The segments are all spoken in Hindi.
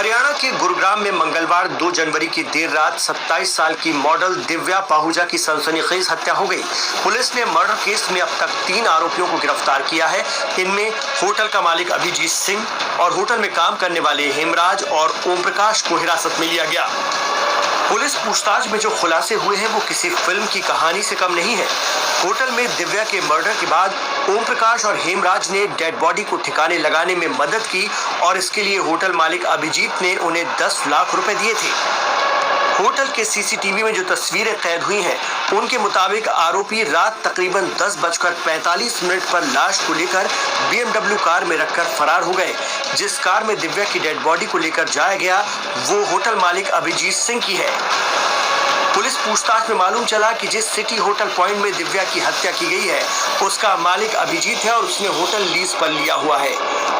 हरियाणा के गुरुग्राम में मंगलवार 2 जनवरी की देर रात 27 साल की मॉडल दिव्या पाहुजा की सनसनीखेज हत्या हो गई। पुलिस ने मर्डर केस में अब तक 3 आरोपियों को गिरफ्तार किया है। इनमें होटल का मालिक अभिजीत सिंह और होटल में काम करने वाले हेमराज और ओम प्रकाश को हिरासत में लिया गया। पुलिस पूछताछ में जो खुलासे हुए हैं वो किसी फिल्म की कहानी से कम नहीं है। होटल में दिव्या के मर्डर के बाद ओम प्रकाश और हेमराज ने डेड बॉडी को ठिकाने लगाने में मदद की और इसके लिए होटल मालिक अभिजीत ने उन्हें 10 लाख रुपए दिए थे। होटल के सीसीटीवी में जो तस्वीरें कैद हुई हैं, उनके मुताबिक आरोपी रात तकरीबन 10:45 पर लाश को लेकर BMW कार में रखकर फरार हो गए। जिस कार में दिव्या की डेड बॉडी को लेकर जाया गया वो होटल मालिक अभिजीत सिंह की है। पुलिस पूछताछ में मालूम चला कि जिस सिटी होटल पॉइंट में दिव्या की हत्या की गई है उसका मालिक अभिजीत है और उसने होटल लीज पर लिया हुआ है।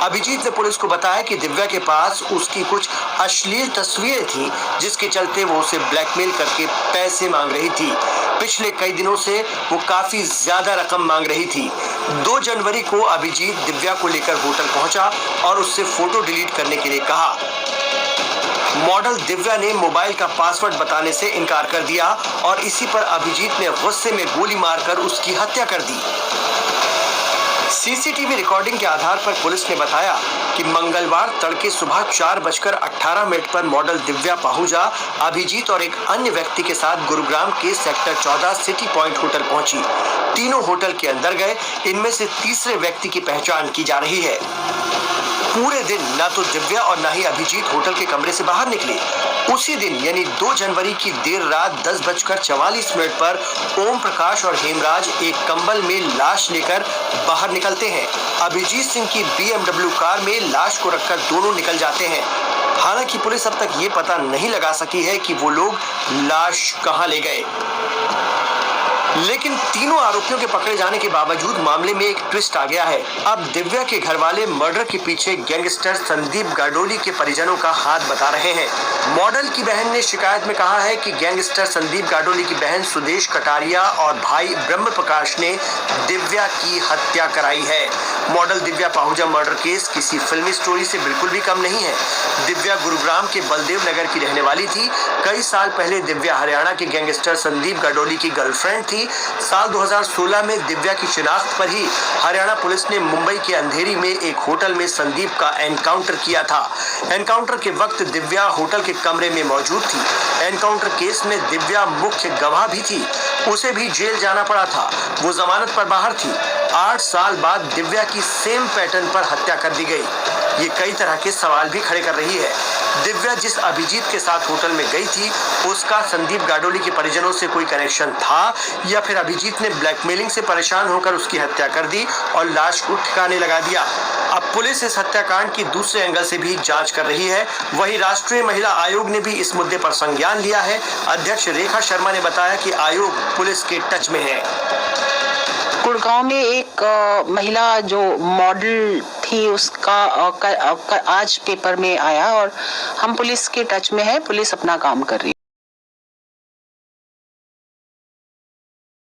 अभिजीत ने पुलिस को बताया कि दिव्या के पास उसकी कुछ अश्लील तस्वीरें थीं, जिसके चलते वो उसे ब्लैकमेल करके पैसे मांग रही थी। पिछले कई दिनों से वो काफी ज्यादा रकम मांग रही थी। 2 जनवरी को अभिजीत दिव्या को लेकर होटल पहुंचा और उससे फोटो डिलीट करने के लिए कहा। मॉडल दिव्या ने मोबाइल का पासवर्ड बताने से इनकार कर दिया और इसी पर अभिजीत ने गुस्से में गोली मारकर उसकी हत्या कर दी। सीसीटीवी रिकॉर्डिंग के आधार पर पुलिस ने बताया कि मंगलवार तड़के सुबह 4:18 पर मॉडल दिव्या पाहुजा अभिजीत और एक अन्य व्यक्ति के साथ गुरुग्राम के सेक्टर 14 सिटी पॉइंट होटल पहुंची। तीनों होटल के अंदर गए। इनमें से तीसरे व्यक्ति की पहचान की जा रही है। पूरे दिन ना तो दिव्या और ना ही अभिजीत होटल के कमरे से बाहर निकले। उसी दिन यानी 2 जनवरी की देर रात 10:44 पर ओम प्रकाश और हेमराज एक कंबल में लाश लेकर बाहर निकलते हैं। अभिजीत सिंह की BMW कार में लाश को रखकर दोनों निकल जाते हैं। हालांकि पुलिस अब तक ये पता नहीं लगा सकी है कि वो लोग लाश कहां ले गए। लेकिन तीनों आरोपियों के पकड़े जाने के बावजूद मामले में एक ट्विस्ट आ गया है। अब दिव्या के घर वाले मर्डर के पीछे गैंगस्टर संदीप गाडोली के परिजनों का हाथ बता रहे हैं। मॉडल की बहन ने शिकायत में कहा है कि गैंगस्टर संदीप गाडोली की बहन सुदेश कटारिया और भाई ब्रह्म प्रकाश ने दिव्या की हत्या कराई है। Model Divya Pahuja murder case किसी फिल्मी स्टोरी से बिल्कुल भी कम नहीं है। दिव्या गुरुग्राम के बलदेव नगर की रहने वाली थी। कई साल पहले दिव्या हरियाणा के गैंगस्टर संदीप गाडोली की गर्लफ्रेंड थी। साल 2016 में दिव्या की शिनाख्त पर ही हरियाणा पुलिस ने मुंबई के अंधेरी में एक होटल में संदीप का एनकाउंटर किया था। एनकाउंटर के वक्त दिव्या होटल के कमरे में मौजूद थी। एनकाउंटर केस में दिव्या मुख्य गवाह भी थी। उसे भी जेल जाना पड़ा था। वो जमानत पर बाहर थी। 8 साल बाद दिव्या की सेम पैटर्न पर हत्या कर दी गई। ये कई तरह के सवाल भी खड़े कर रही है। दिव्या जिस अभिजीत के साथ होटल में गई थी उसका संदीप गाडोली के परिजनों से कोई कनेक्शन था या फिर अभिजीत ने ब्लैकमेलिंग से परेशान होकर उसकी हत्या कर दी और लाश को ठिकाने लगा दिया। अब पुलिस इस हत्याकांड की दूसरे एंगल से भी जांच कर रही है। वहीं राष्ट्रीय महिला आयोग ने भी इस मुद्दे पर संज्ञान लिया है। अध्यक्ष रेखा शर्मा ने बताया कि आयोग पुलिस के टच में है। गुड़गांव में एक महिला जो मॉडल थी उसका आज पेपर में आया और हम पुलिस के टच में है। पुलिस अपना काम कर रही है।